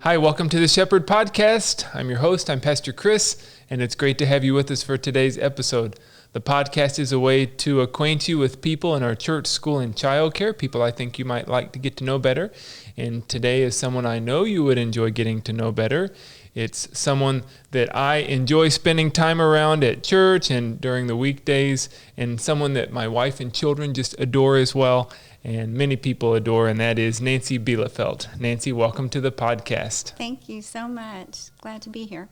Hi, welcome to the Shepherd Podcast. I'm your host, I'm Pastor Chris, and it's great to have you with us for today's episode. The podcast is a way to acquaint you with people in our church, school, and childcare, people I think you might like to get to know better. And today is someone I know you would enjoy getting to know better. It's someone that I enjoy spending time around at church and during the weekdays, and someone that my wife and children just adore as well, and many people adore, and that is Nancy Bielefeldt. Nancy, welcome to the podcast. Thank you so much. Glad to be here.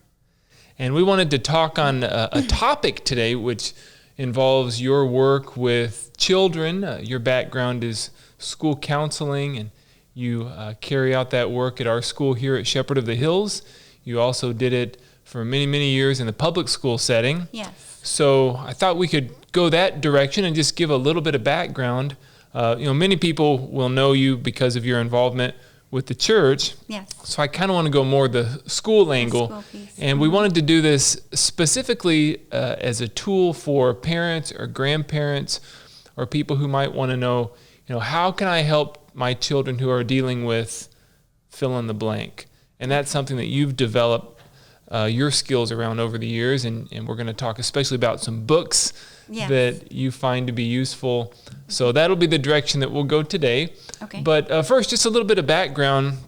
And we wanted to talk on a topic today which involves your work with children. Your background is school counseling, and you carry out that work at our school here at Shepherd of the Hills. You also did it for many, many years in the public school setting. Yes. So I thought we could go that direction and just give a little bit of background. Many people will know you because of your involvement with the church. Yes. So I kind of want to go more the school angle. School piece. And we wanted to do this specifically as a tool for parents or grandparents or people who might want to know, how can I help my children who are dealing with fill in the blank? And that's something that you've developed your skills around over the years. And we're going to talk especially about some books that you find to be useful. So that'll be the direction that we'll go today. Okay. But first, just a little bit of background.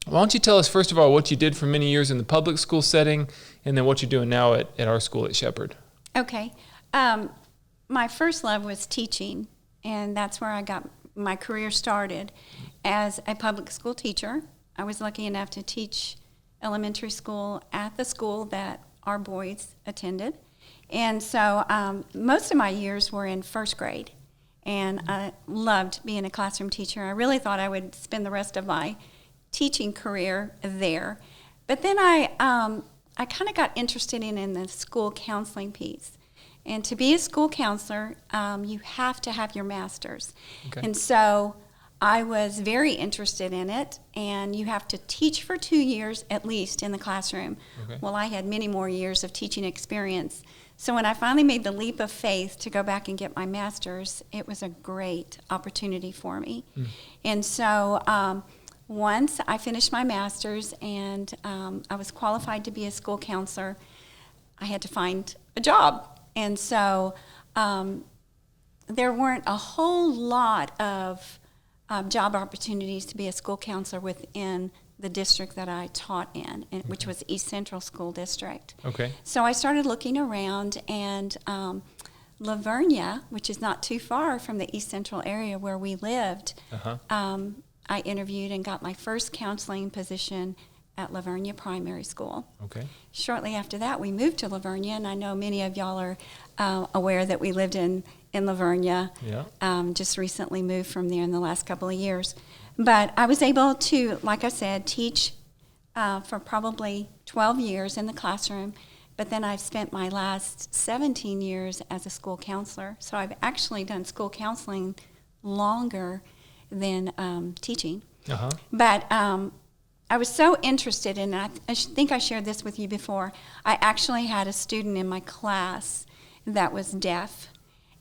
Why don't you tell us, first of all, what you did for many years in the public school setting, and then what you're doing now at our school at Shepherd. Okay. My first love was teaching, and that's where I got my career started as a public school teacher. I was lucky enough to teach elementary school at the school that our boys attended. And so most of my years were in first grade, and I loved being a classroom teacher. I really thought I would spend the rest of my teaching career there. But then I kind of got interested in the school counseling piece. And to be a school counselor, you have to have your master's. Okay. And so I was very interested in it, and you have to teach for 2 years at least in the classroom. Okay. Well, I had many more years of teaching experience. So when I finally made the leap of faith to go back and get my master's, it was a great opportunity for me. And so once I finished my master's and I was qualified to be a school counselor, I had to find a job. And so there weren't a whole lot of job opportunities to be a school counselor within the district that I taught in, which was East Central School District. Okay. So I started looking around, and Lavernia, which is not too far from the East Central area where we lived, I interviewed and got my first counseling position at Lavernia Primary School. Okay. Shortly after that, we moved to Lavernia, and I know many of y'all are aware that we lived in Lavernia. Yeah. Just recently moved from there in the last couple of years. But I was able to, like I said, teach for probably 12 years in the classroom, but then I've spent my last 17 years as a school counselor. So I've actually done school counseling longer than teaching. Uh-huh. But I was so interested in it. I think I shared this with you before. I actually had a student in my class that was deaf,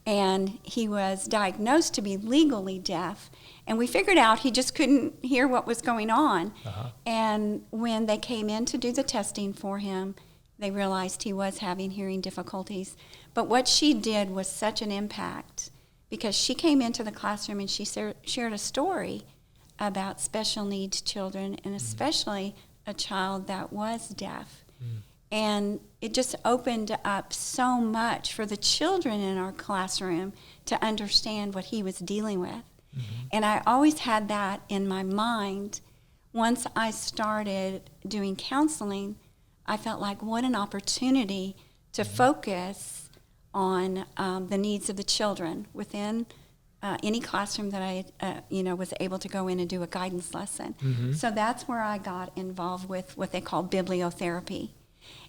and he was diagnosed to be legally deaf, and we figured out he just couldn't hear what was going on. Uh-huh. And when they came in to do the testing for him, they realized he was having hearing difficulties. But what she did was such an impact, because she came into the classroom and she shared a story about special needs children, and especially a child that was deaf. And it just opened up so much for the children in our classroom to understand what he was dealing with. And I always had that in my mind. Once I started doing counseling, I felt like what an opportunity to focus on the needs of the children within any classroom that I was able to go in and do a guidance lesson. So that's where I got involved with what they call bibliotherapy.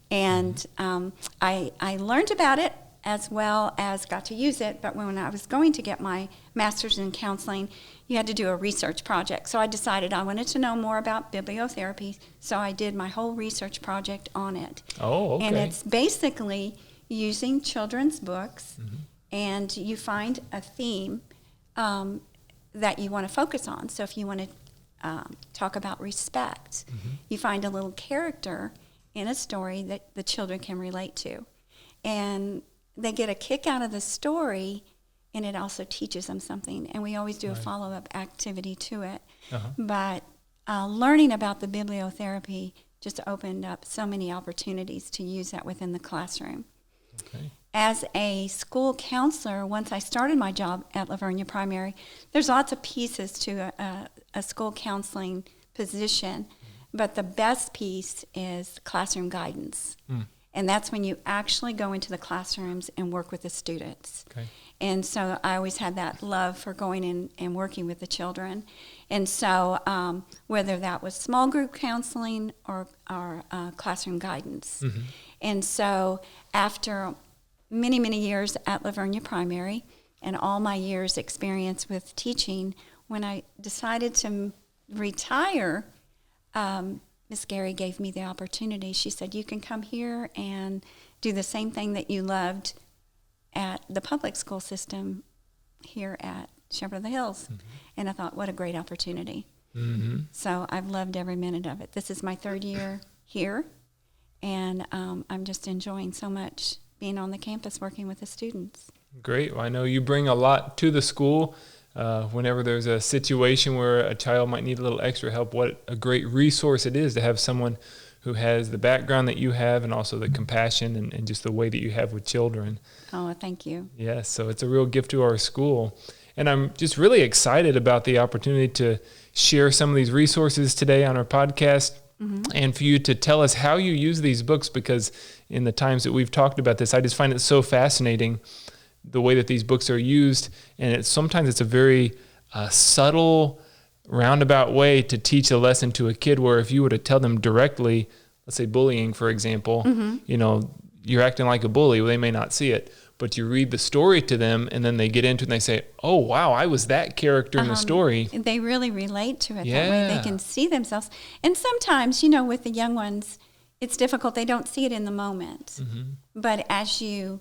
And I learned about it as well as got to use it, but when I was going to get my master's in counseling, you had to do a research project. So I decided I wanted to know more about bibliotherapy, so I did my whole research project on it. Oh, okay. And it's basically using children's books, and you find a theme that you want to focus on. So if you want to talk about respect. You find a little character in a story that the children can relate to. And they get a kick out of the story, and it also teaches them something. And we always do a follow-up activity to it. But learning about the bibliotherapy just opened up so many opportunities to use that within the classroom. Okay. As a school counselor, once I started my job at Livernia Primary, there's lots of pieces to a school counseling position, but the best piece is classroom guidance. And that's when you actually go into the classrooms and work with the students. Okay. And so I always had that love for going in and working with the children. And so whether that was small group counseling or classroom guidance. And so after many, many years at Livernia Primary and all my years' experience with teaching, when I decided to retire, Miss Gary gave me the opportunity. She said, you can come here and do the same thing that you loved at the public school system here at Shepherd of the Hills. And I thought, what a great opportunity. So I've loved every minute of it. This is my 3rd year here, and I'm just enjoying so much being on the campus working with the students. Great. Well, I know you bring a lot to the school. Whenever there's a situation where a child might need a little extra help, what a great resource it is to have someone who has the background that you have and also the compassion and just the way that you have with children. Oh, thank you. Yes, so it's a real gift to our school. And I'm just really excited about the opportunity to share some of these resources today on our podcast and for you to tell us how you use these books, because in the times that we've talked about this, I just find it so fascinating the way that these books are used. And sometimes it's a very subtle, roundabout way to teach a lesson to a kid, where if you were to tell them directly, let's say bullying, for example, you know, you're acting like a bully, well, they may not see it, but you read the story to them and then they get into it and they say, oh, wow, I was that character in the story. They really relate to it that way. They can see themselves. And sometimes, you know, with the young ones, it's difficult. They don't see it in the moment. But as you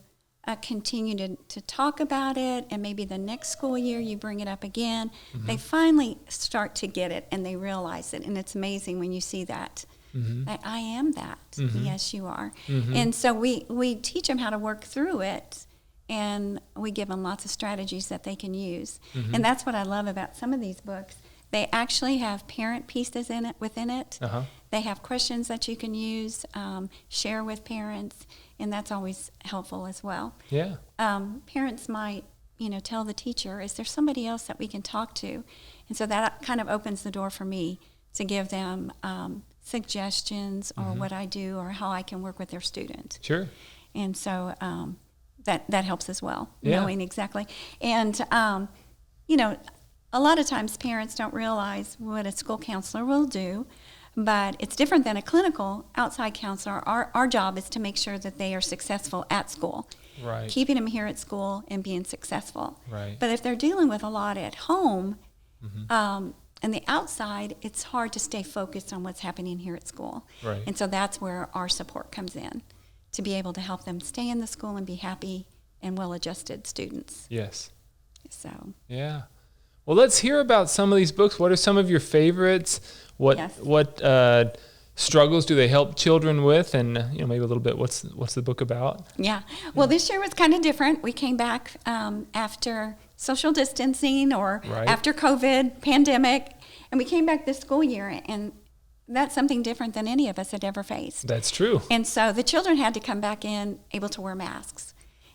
continue to talk about it, and maybe the next school year you bring it up again, they finally start to get it and they realize it. And it's amazing when you see that. I am that. Yes, you are. And so we teach them how to work through it, and we give them lots of strategies that they can use. And that's what I love about some of these books. They actually have parent pieces within it. They have questions that you can use, share with parents, and that's always helpful as well. Yeah. Parents might, you know, tell the teacher, is there somebody else that we can talk to? And so that kind of opens the door for me to give them suggestions or what I do or how I can work with their student. Sure. And so that helps as well, knowing exactly. And, you know, a lot of times parents don't realize what a school counselor will do, but it's different than a clinical outside counselor. Our job is to make sure that they are successful at school. Right. Keeping them here at school and being successful. Right. But if they're dealing with a lot at home, and the outside, it's hard to stay focused on what's happening here at school. Right. And so that's where our support comes in, to be able to help them stay in the school and be happy and well-adjusted students. Yes. So. Yeah. Well, let's hear about some of these books. What are some of your favorites? What struggles do they help children with? And you know, maybe a little bit. What's the book about? Yeah. Well, this year was kind of different. We came back after social distancing or after COVID pandemic, and we came back this school year, and that's something different than any of us had ever faced. That's true. And so the children had to come back in able to wear masks.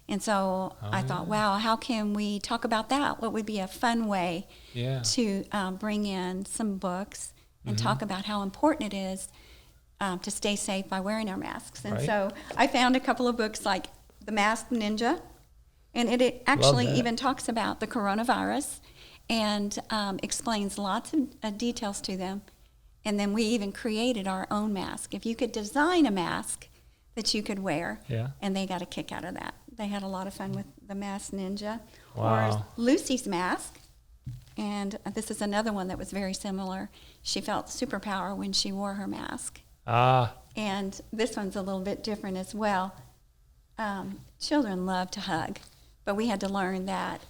And so I thought, wow, how can we talk about that? What would be a fun way to bring in some books and talk about how important it is to stay safe by wearing our masks. And so I found a couple of books like The Masked Ninja, and it actually even talks about the coronavirus and explains lots of details to them. And then we even created our own mask. If you could design a mask that you could wear, and they got a kick out of that. They had a lot of fun with The Masked Ninja. Wow. Or Lucy's Mask. And this is another one that was very similar. She felt superpower when she wore her mask. And this one's a little bit different as well. Children love to hug, but we had to learn that.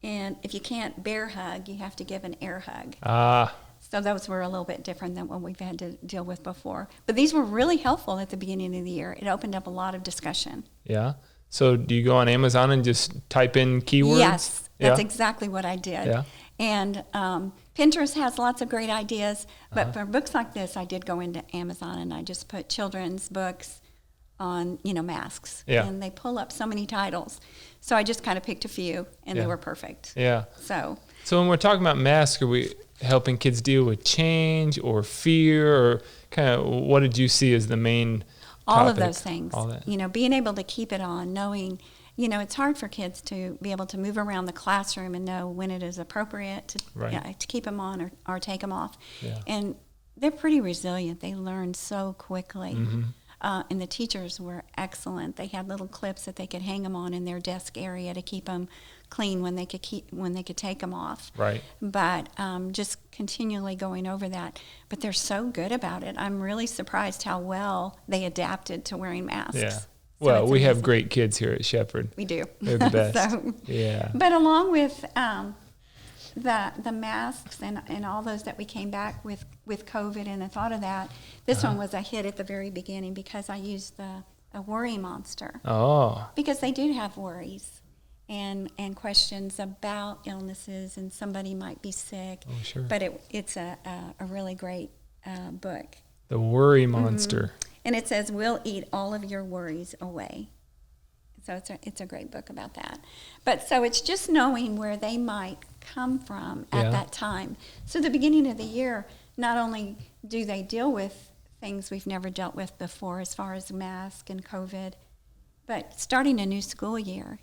And if you can't bear hug, you have to give an air hug. So So those were a little bit different than what we've had to deal with before. But these were really helpful at the beginning of the year. It opened up a lot of discussion. Yeah. So do you go on Amazon and just type in keywords? Yes, that's exactly what I did. Yeah. And Pinterest has lots of great ideas, but for books like this, I did go into Amazon and I just put children's books on, masks. Yeah. And they pull up so many titles. So I just kind of picked a few, and they were perfect. Yeah. So when we're talking about masks, are we helping kids deal with change or fear, or kind of what did you see as the main topic? All of those things. All that. Being able to keep it on, knowing, it's hard for kids to be able to move around the classroom and know when it is appropriate to keep them on or take them off. Yeah. And they're pretty resilient. They learn so quickly. Mm-hmm. And the teachers were excellent. They had little clips that they could hang them on in their desk area to keep them clean when they could take them off. Right. But just continually going over that. But they're so good about it. I'm really surprised how well they adapted to wearing masks. Yeah. So Well, we have great kids here at Shepherd. We do. They're the best. So, yeah. But along with the masks and all those that we came back with COVID and the thought of that, this one was a hit at the very beginning because I used a worry monster. Oh. Because they do have worries and questions about illnesses, and somebody might be sick. Oh, sure. But it's a really great book. The Worry Monster. Mm-hmm. And it says, "We'll eat all of your worries away." So it's a great book about that. But so it's just knowing where they might come from at that time. So the beginning of the year, not only do they deal with things we've never dealt with before as far as mask and COVID, but starting a new school year,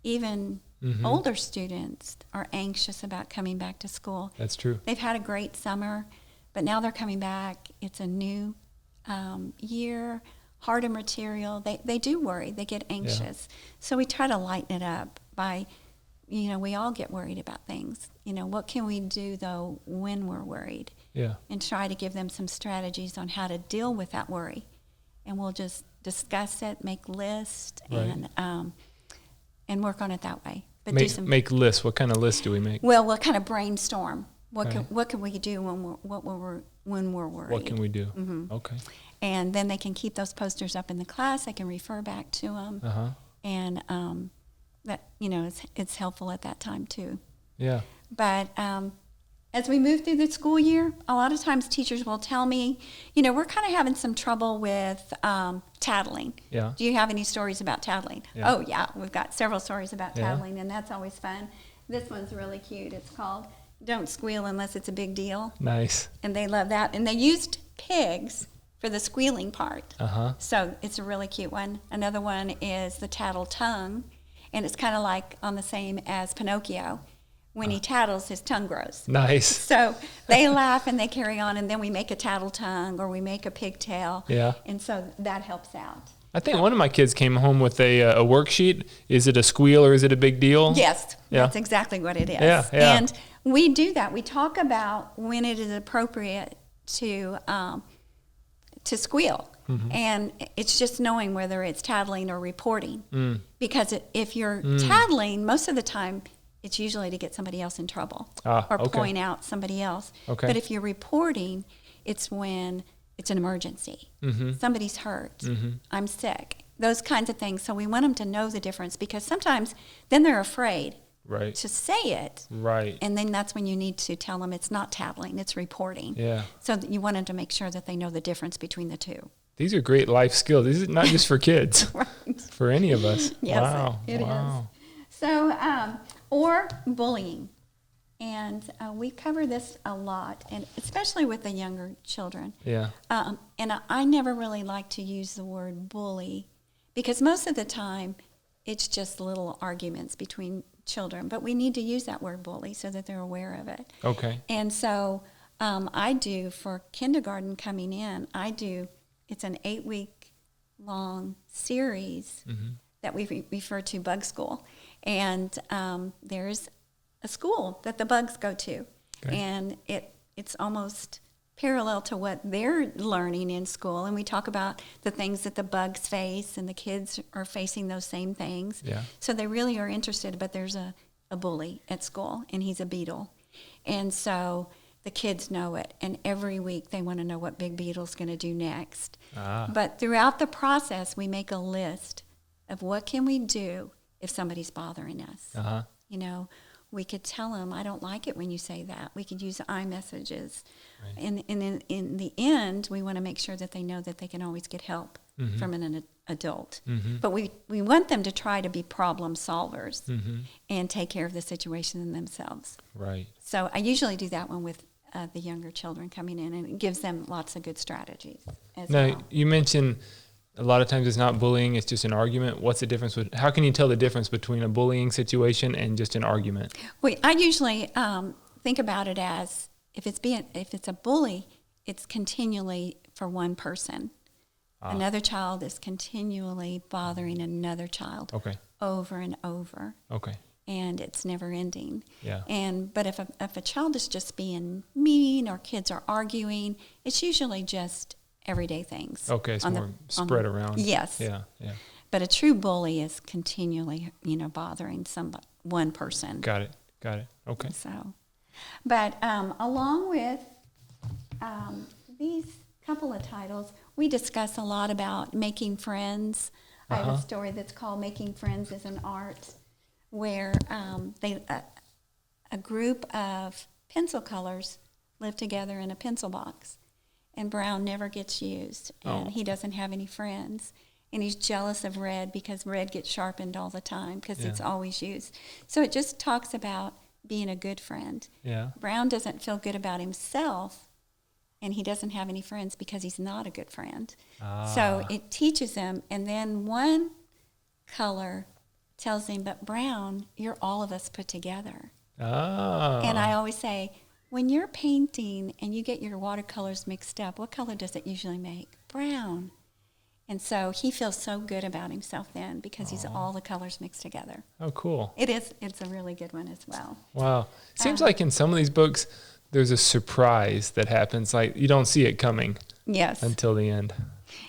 even older students are anxious about coming back to school. That's true. They've had a great summer, but now they're coming back. It's a new year, harder material. They do worry. They get anxious. Yeah. So we try to lighten it up by, we all get worried about things. What can we do, though, when we're worried? Yeah. And try to give them some strategies on how to deal with that worry. And we'll just discuss it, make lists, and work on it that way. But make lists. What kind of lists do we make? Well, we'll kind of brainstorm. What can we do when we're worried? What can we do? Mm-hmm. Okay. And then they can keep those posters up in the class. They can refer back to them. And that, it's helpful at that time too. Yeah. But as we move through the school year, a lot of times teachers will tell me, we're kind of having some trouble with tattling. Yeah. Do you have any stories about tattling? Yeah. Oh, yeah. We've got several stories about tattling, and that's always fun. This one's really cute. It's called "Don't Squeal Unless It's a Big Deal." Nice. And they love that. And they used pigs for the squealing part. So it's a really cute one. Another one is the tattle tongue, and it's kind of like on the same as Pinocchio. When he tattles, his tongue grows. Nice. So they laugh and they carry on, and then we make a tattle tongue or we make a pigtail. Yeah. And so that helps out. I think one of my kids came home with a worksheet. Is it a squeal or is it a big deal? Yes, yeah. That's exactly what it is. Yeah. And we do that. We talk about when it is appropriate to squeal. Mm-hmm. And it's just knowing whether it's tattling or reporting. Because if you're tattling, most of the time, it's usually to get somebody else in trouble or point out somebody else. Okay. But if you're reporting, it's when it's an emergency. Somebody's hurt. I'm sick. Those kinds of things. So we want them to know the difference, because sometimes then they're afraid to say it. Right. And then that's when you need to tell them it's not tattling, it's reporting. Yeah. So that you want them to make sure that they know the difference between the two. These are great life skills. These are not just for kids. Right. For any of us. Yes, wow. it is. So, or bullying. And we cover this a lot, and especially with the younger children. Yeah. And I never really like to use the word bully, because most of the time it's just little arguments between children. But we need to use that word bully so that they're aware of it. Okay. And so I do, for kindergarten coming in, it's an 8-week long series that we refer to Bug School. And there's a school that the bugs go to. Okay. And it's almost parallel to what they're learning in school. And we talk about the things that the bugs face, and the kids are facing those same things. Yeah. So they really are interested, but there's a bully at school, and he's a beetle. And so the kids know it, and every week they want to know what Big Beetle's going to do next. Ah. But throughout the process, we make a list of what can we do if somebody's bothering us. Uh-huh. You know, we could tell them, I don't like it when you say that. We could use iMessages. Right. And in the end, we want to make sure that they know that they can always get help from an adult. But we want them to try to be problem solvers and take care of the situation themselves. Right. So I usually do that one with the younger children coming in, and it gives them lots of good strategies as Now, well. you mentioned a lot of times it's not bullying, it's just an argument. What's the difference how can you tell the difference between a bullying situation and just an argument? Well, I usually think about it as if it's a bully, it's continually for one person. Another child is continually bothering another child over and over. Okay. And it's never ending. Yeah. But if a child is just being mean or kids are arguing, it's usually just everyday things. Okay, it's more spread around. Yes. Yeah. But a true bully is continually, bothering one person. Got it. Okay. So, but along with these couple of titles, we discuss a lot about making friends. I have a story that's called "Making Friends is an Art," where a group of pencil colors live together in a pencil box, and brown never gets used, and he doesn't have any friends, and he's jealous of red because red gets sharpened all the time because it's always used. So it just talks about being a good friend. Yeah. Brown doesn't feel good about himself, and he doesn't have any friends because he's not a good friend. So it teaches him, and then one color tells him, but brown, you're all of us put together. And I always say, when you're painting and you get your watercolors mixed up, what color does it usually make? Brown. And so he feels so good about himself then because he's all the colors mixed together. Oh, cool. It's a really good one as well. Wow. Seems like in some of these books, there's a surprise that happens. Like you don't see it coming. Yes. Until the end.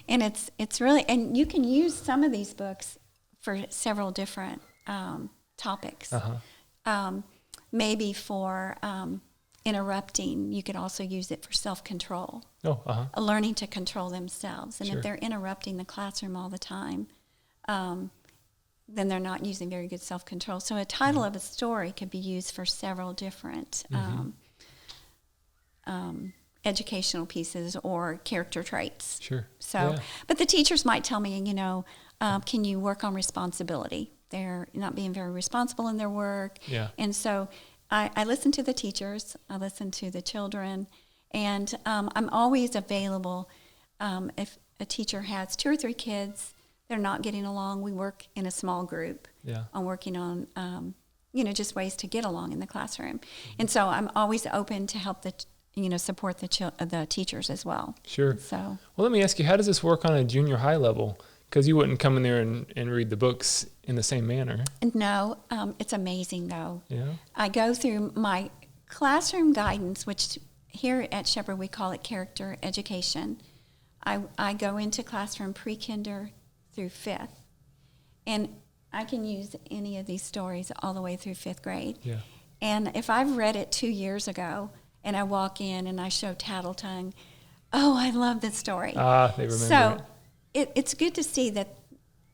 And it's really, and you can use some of these books for several different topics. Maybe for interrupting, you could also use it for self-control. Learning to control themselves. And if they're interrupting the classroom all the time, then they're not using very good self-control. So a title of a story could be used for several different educational pieces or character traits. But the teachers might tell me, can you work on responsibility? They're not being very responsible in their work. And so I listen to the teachers, I listen to the children, and I'm always available. If a teacher has 2 or 3 kids, they're not getting along, we work in a small group on working on, just ways to get along in the classroom. And so I'm always open to help support the teachers as well. Sure. So, well, let me ask you, how does this work on a junior high level? Because you wouldn't come in there and read the books in the same manner. No, it's amazing though. Yeah. I go through my classroom guidance, which here at Shepherd we call it character education. I go into classroom pre-kinder through 5th. And I can use any of these stories all the way through 5th grade. Yeah. And if I've read it 2 years ago and I walk in and I show Tattletongue, oh, I love this story. They remember so it's good to see that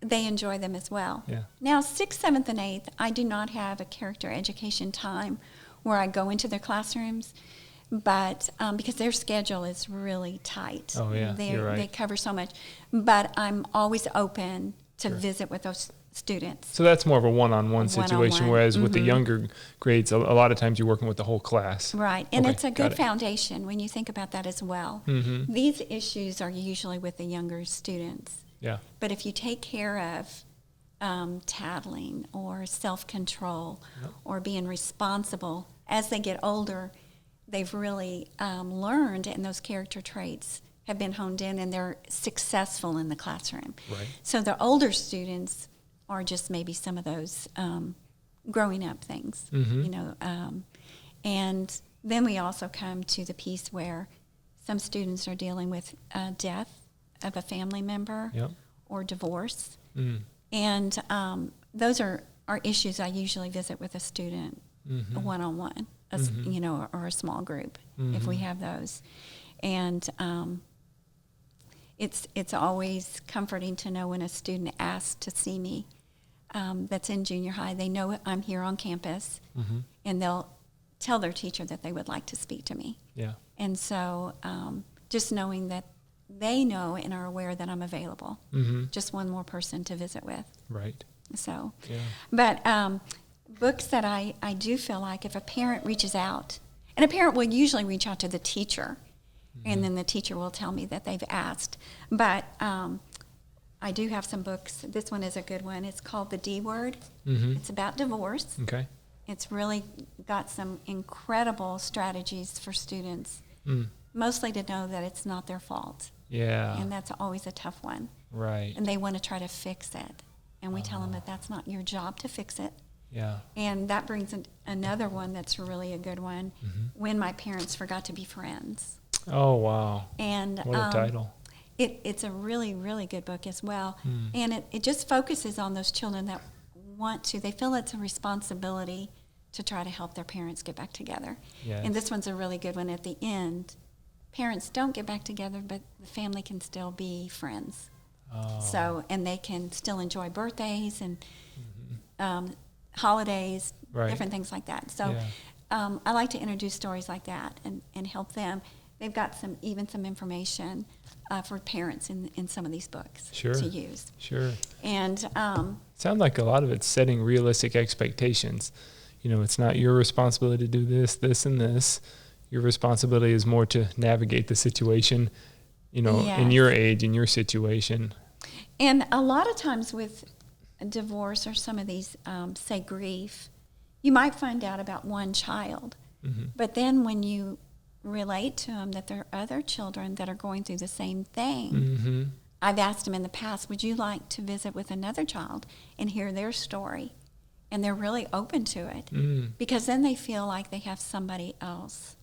they enjoy them as well. Yeah. Now, 6th, 7th, and 8th, I do not have a character education time where I go into their classrooms, but because their schedule is really tight. Oh, yeah, you're right. They cover so much. But I'm always open to visit with those students. So that's more of a one-on-one situation, whereas with the younger grades, a lot of times you're working with the whole class. Right, and it's a good foundation when you think about that as well. These issues are usually with the younger students. Yeah. But if you take care of tattling or self-control or being responsible, as they get older, they've really learned, and those character traits have been honed in, and they're successful in the classroom. Right. So the older students are just maybe some of those growing up things, and then we also come to the piece where some students are dealing with death of a family member or divorce. And those are issues I usually visit with a student one-on-one you know, or a small group if we have those. And it's always comforting to know when a student asks to see me that's in junior high. They know I'm here on campus, and they'll tell their teacher that they would like to speak to me. Yeah. And so just knowing that they know and are aware that I'm available. Just one more person to visit with. Right. So, Yeah. but books that I do feel like if a parent reaches out, and a parent will usually reach out to the teacher, and then the teacher will tell me that they've asked. But I do have some books. This one is a good one. It's called The D Word. It's about divorce. Okay. It's really got some incredible strategies for students, mostly to know that it's not their fault. Yeah. And that's always a tough one. Right. And they want to try to fix it. And we tell them that that's not your job to fix it. Yeah. And that brings another one that's really a good one, When My Parents Forgot to Be Friends. Oh, wow. And What a title. It's a really, really good book as well. And it just focuses on those children that they feel it's a responsibility to try to help their parents get back together. Yes. And this one's a really good one. At the end, parents don't get back together, but the family can still be friends. Oh. So, and they can still enjoy birthdays and holidays, Right. different things like that. So I like to introduce stories like that and help them. They've got some information for parents in some of these books to use. Sure. And Sounds like a lot of it's setting realistic expectations. You know, it's not your responsibility to do this, this, and this. Your responsibility is more to navigate the situation, you know, in your age, in your situation. And a lot of times with divorce or some of these, say, grief, you might find out about one child. But then when you relate to them that there are other children that are going through the same thing, I've asked them in the past, would you like to visit with another child and hear their story? And they're really open to it because then they feel like they have somebody else.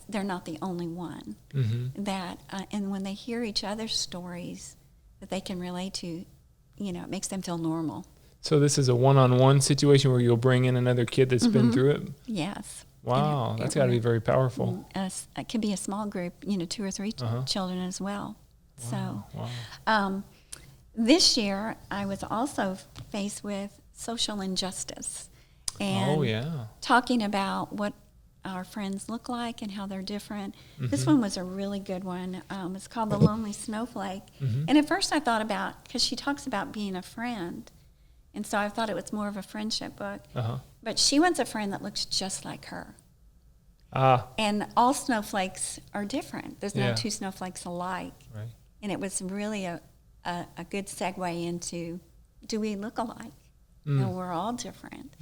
They're not the only one. And when they hear each other's stories that they can relate to, you know, it makes them feel normal. So this is a one-on-one situation where you'll bring in another kid that's been through it? Yes. Wow, that's got to be very powerful. It can be a small group, you know, 2 or 3 children as well. Wow. This year I was also faced with social injustice and talking about what our friends look like and how they're different. This one was a really good one. It's called The Lonely Snowflake. And at first I thought about, because she talks about being a friend, and so I thought it was more of a friendship book. But she wants a friend that looks just like her. And all snowflakes are different. There's no 2 snowflakes alike. Right. And it was really a good segue into, do we look alike? No, we're all different.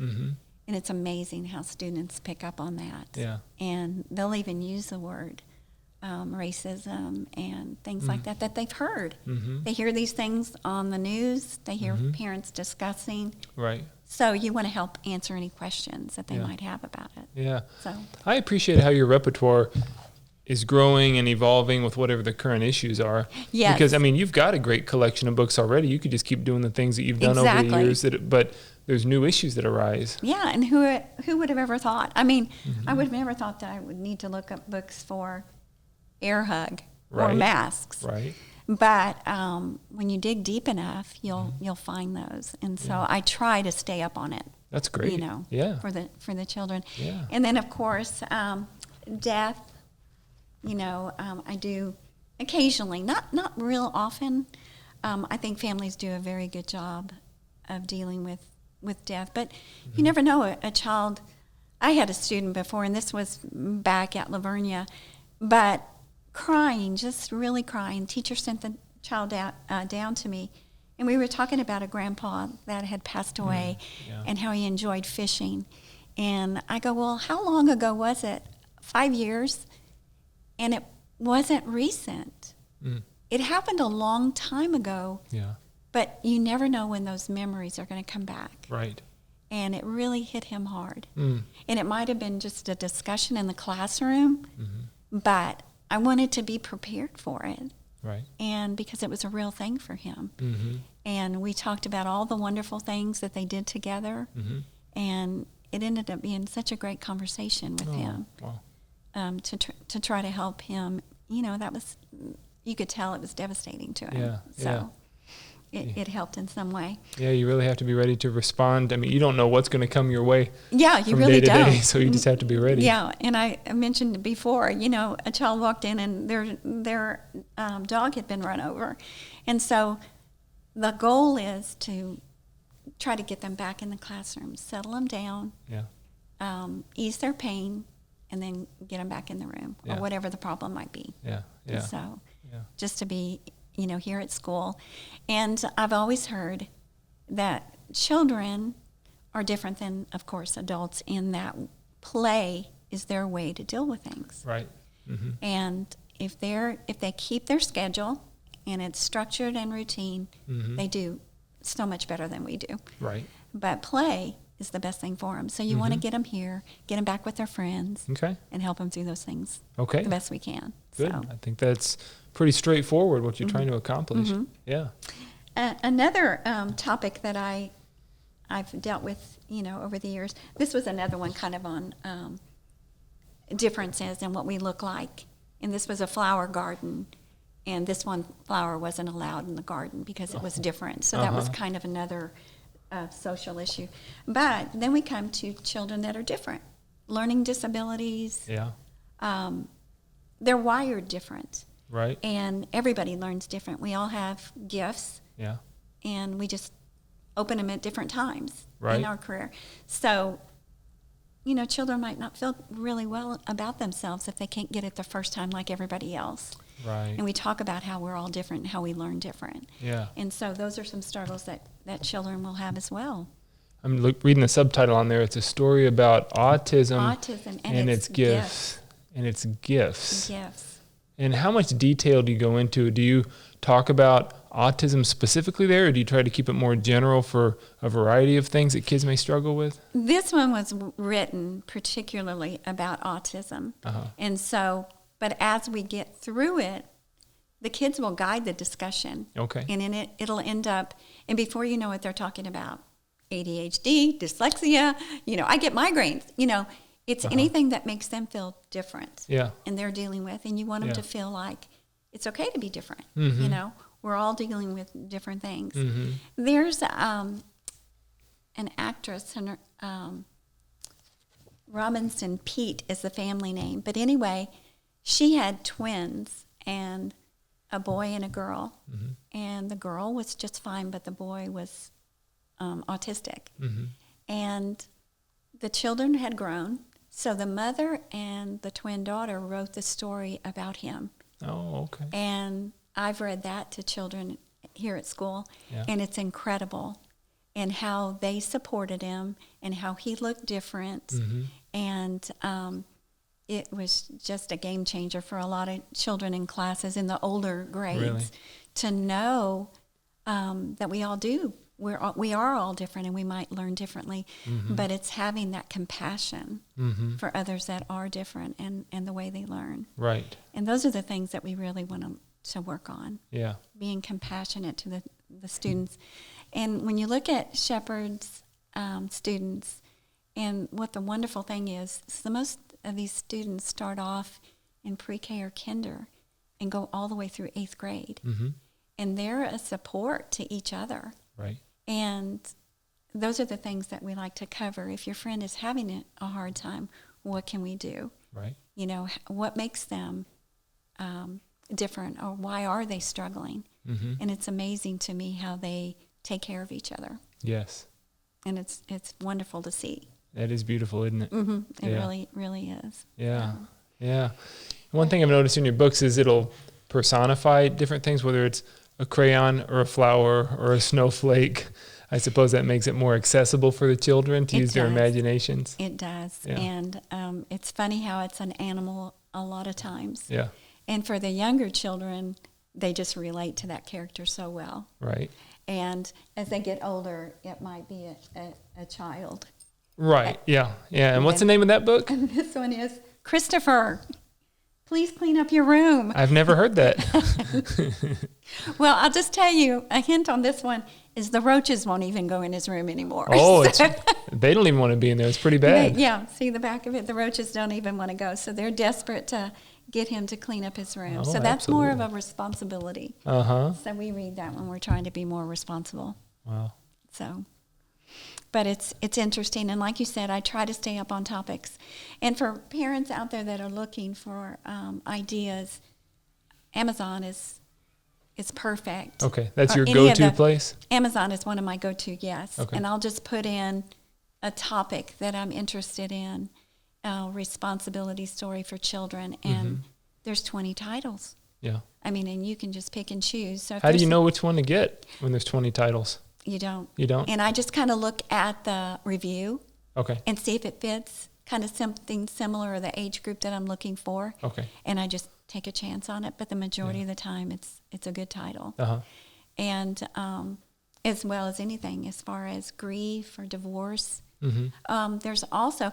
And it's amazing how students pick up on that. Yeah. And they'll even use the word racism and things like that they've heard. They hear these things on the news. They hear parents discussing. Right. So you want to help answer any questions that they might have about it. Yeah. So I appreciate how your repertoire is growing and evolving with whatever the current issues are. Yes. Because, I mean, you've got a great collection of books already. You could just keep doing the things that you've done over the years. But there's new issues that arise. Yeah, and who would have ever thought? I mean, I would have never thought that I would need to look up books for air hug or masks. Right. But when you dig deep enough, you'll find those. And so I try to stay up on it. That's great. You know, for the children. Yeah. And then, of course, death. You know, I do occasionally, not real often. I think families do a very good job of dealing with death. But you never know, a child. I had a student before, and this was back at Lavernia, but crying, just really crying. Teacher sent the child down to me, and we were talking about a grandpa that had passed away and how he enjoyed fishing. And I go, well, how long ago was it? 5 years? And it wasn't recent. It happened a long time ago. Yeah. But you never know when those memories are going to come back. Right. And it really hit him hard. And it might have been just a discussion in the classroom, but I wanted to be prepared for it. Right. And because it was a real thing for him. And we talked about all the wonderful things that they did together. And it ended up being such a great conversation with him. Wow. To try to help him. That was, you could tell it was devastating to him. Yeah. So it helped in some way. Yeah, you really have to be ready to respond. I mean, you don't know what's going to come your way. Yeah, you from really day to don't. day, so you just have to be ready. Yeah, and I mentioned before, a child walked in and their dog had been run over. And so the goal is to try to get them back in the classroom, settle them down, ease their pain, and then get them back in the room or whatever the problem might be. Yeah. So just to be, here at school. And I've always heard that children are different than, of course, adults in that play is their way to deal with things. Right. Mm-hmm. And if they keep their schedule and it's structured and routine, they do so much better than we do. Right. But play is the best thing for them. So you want to get them here, get them back with their friends, and help them through those things the best we can. Good. So. I think that's pretty straightforward what you're trying to accomplish. Yeah. Another topic that I've dealt with, over the years, this was another one kind of on differences in what we look like. And this was a flower garden. And this one flower wasn't allowed in the garden because it was different. So that was kind of another social issue. But then we come to children that are different. Learning disabilities. Yeah. They're wired different. Right. And everybody learns different. We all have gifts. Yeah. And we just open them at different times right. in our career. So, children might not feel really well about themselves if they can't get it the first time like everybody else. Right. And we talk about how we're all different and how we learn different. Yeah. And so those are some struggles that children will have as well. I'm reading the subtitle on there. It's a story about autism and its gifts. And its gifts. Gifts. And how much detail do you go into? Do you talk about autism specifically there, or do you try to keep it more general for a variety of things that kids may struggle with? This one was written particularly about autism. And so, but as we get through it, the kids will guide the discussion. Okay. And in it'll end up, and before you know it, they're talking about ADHD, dyslexia, I get migraines, it's anything that makes them feel different. Yeah. And they're dealing with, and you want them to feel like it's okay to be different. We're all dealing with different things. There's an actress, Robinson Peete is the family name. But anyway, she had twins, and a boy and a girl. And the girl was just fine, but the boy was autistic. And the children had grown, so the mother and the twin daughter wrote the story about him. Oh, okay. And I've read that to children here at school, and it's incredible. And how they supported him, and how he looked different. And it was just a game changer for a lot of children in classes in the older grades to know that we all do. We are all different, and we might learn differently, but it's having that compassion for others that are different and the way they learn. Right. And those are the things that we really want to work on. Yeah. Being compassionate to the students. And when you look at Shepherd's students, and what the wonderful thing is the most of these students start off in pre-K or kinder and go all the way through 8th grade. And they're a support to each other. Right. And those are the things that we like to cover. If your friend is having a hard time, what can we do? Right. What makes them different, or why are they struggling? And it's amazing to me how they take care of each other. Yes. And it's wonderful to see. That is beautiful, isn't it? It really, really is. Yeah. Yeah. One thing I've noticed in your books is it'll personify different things, whether it's a crayon or a flower or a snowflake. I suppose that makes it more accessible for the children to use their imaginations. It does. Yeah. And it's funny how it's an animal a lot of times. Yeah. And for the younger children, they just relate to that character so well. Right. And as they get older, it might be a child. Right. Yeah. Yeah. And what's the name of that book? And this one is Christopher, please clean up your room. I've never heard that. Well, I'll just tell you a hint on this one. is the roaches won't even go in his room anymore. Oh, they don't even want to be in there. It's pretty bad. See the back of it? The roaches don't even want to go. So they're desperate to get him to clean up his room. Oh, so that's absolutely. more of a responsibility. Uh-huh. So we read that when we're trying to be more responsible. Wow. So, but it's interesting. And like you said, I try to stay up on topics. And for parents out there that are looking for ideas, Amazon is perfect. Okay, that's Or your any of go-to the- place? Amazon is one of my go-to, yes. Okay. And I'll just put in a topic that I'm interested in, responsibility story for children, and there's 20 titles. Yeah. I mean, and you can just pick and choose. So if How do there's you know which one to get when there's 20 titles? You don't. You don't? And I just kind of look at the review Okay. and see if it fits kind of something similar or the age group that I'm looking for. Okay. And I just take a chance on it. But the majority of the time, it's a good title. Uh-huh. And as well as anything, as far as grief or divorce. There's also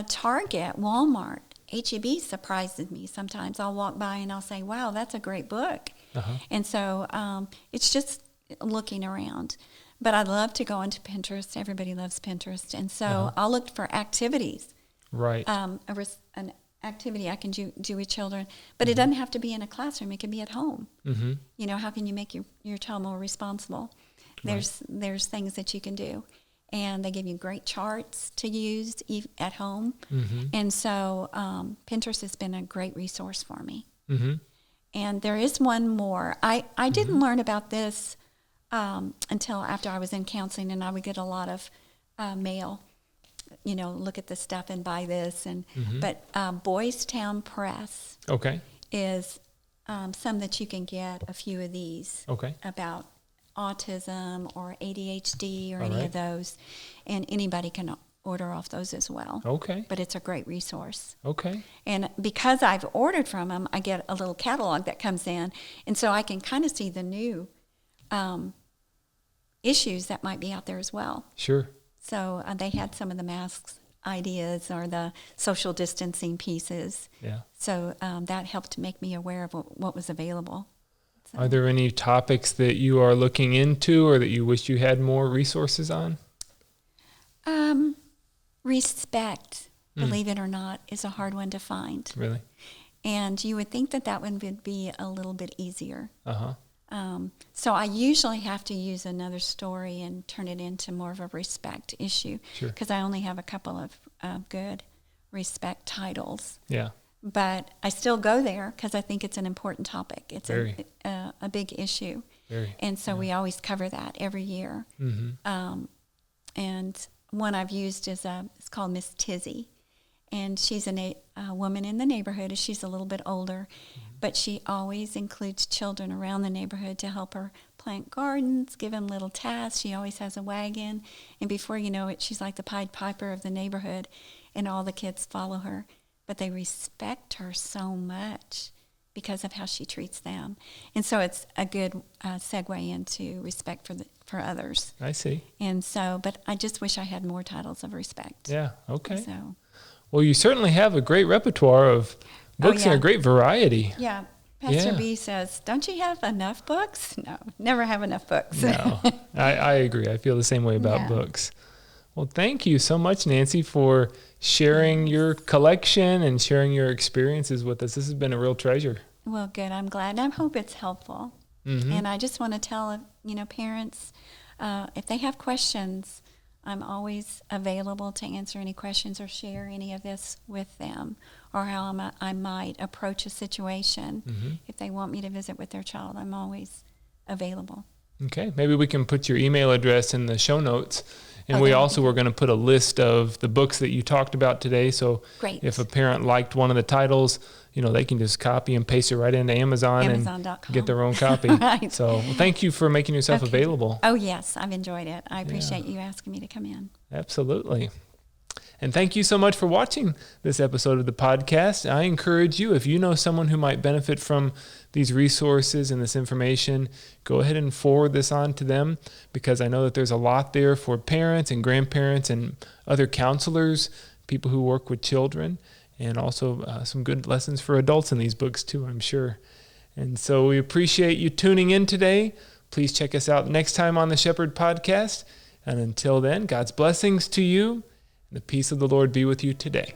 Target, Walmart, H-E-B surprises me sometimes. I'll walk by and I'll say, wow, that's a great book. Uh-huh. And so it's just looking around. But I love to go into Pinterest. Everybody loves Pinterest. And so I'll look for activities. Right. An activity I can do with children. But it doesn't have to be in a classroom. It can be at home. Mm-hmm. You know, how can you make your child more responsible? There's things that you can do. And they give you great charts to use at home. Mm-hmm. And so Pinterest has been a great resource for me. Mm-hmm. And there is one more. I didn't learn about this until after I was in counseling, and I would get a lot of mail, you know, look at this stuff and buy this. But Boys Town Press is some that you can get a few of these about autism or ADHD or any of those, and anybody can order off those as well. Okay. But it's a great resource. Okay. And because I've ordered from them, I get a little catalog that comes in, and so I can kind of see the new issues that might be out there as well. Sure. So they had some of the masks ideas or the social distancing pieces. Yeah. So that helped make me aware of what was available. So. Are there any topics that you are looking into or that you wish you had more resources on? Respect, believe it or not, is a hard one to find. Really? And you would think that one would be a little bit easier. Uh-huh. So I usually have to use another story and turn it into more of a respect issue. Sure. Because I only have a couple of good respect titles. Yeah. But I still go there because I think it's an important topic. It's a big issue. Very. And so we always cover that every year. Mm-hmm. And one I've used is it's called Miss Tizzy. And she's a woman in the neighborhood. She's a little bit older, but she always includes children around the neighborhood to help her plant gardens, give them little tasks. She always has a wagon. And before you know it, she's like the Pied Piper of the neighborhood, and all the kids follow her. But they respect her so much because of how she treats them. And so it's a good segue into respect for others. I see. And so, but I just wish I had more titles of respect. Yeah, okay. So. Well, you certainly have a great repertoire of books and a great variety. Yeah. Pastor B says, don't you have enough books? No, never have enough books. No, I agree. I feel the same way about books. Well, thank you so much, Nancy, for sharing your collection and sharing your experiences with us. This has been a real treasure. Well, good. I'm glad. I hope it's helpful. Mm-hmm. And I just want to tell, parents, if they have questions, I'm always available to answer any questions or share any of this with them, or how I might approach a situation. Mm-hmm. If they want me to visit with their child, I'm always available. Okay. Maybe we can put your email address in the show notes. And we also were going to put a list of the books that you talked about today. So if a parent liked one of the titles, they can just copy and paste it right into Amazon and get their own copy. Right. So thank you for making yourself available. Oh, yes. I've enjoyed it. I appreciate you asking me to come in. Absolutely. And thank you so much for watching this episode of the podcast. I encourage you, if you know someone who might benefit from these resources and this information, go ahead and forward this on to them, because I know that there's a lot there for parents and grandparents and other counselors, people who work with children, and also some good lessons for adults in these books too, I'm sure. And so we appreciate you tuning in today. Please check us out next time on the Shepherd Podcast. And until then, God's blessings to you, and the peace of the Lord be with you today.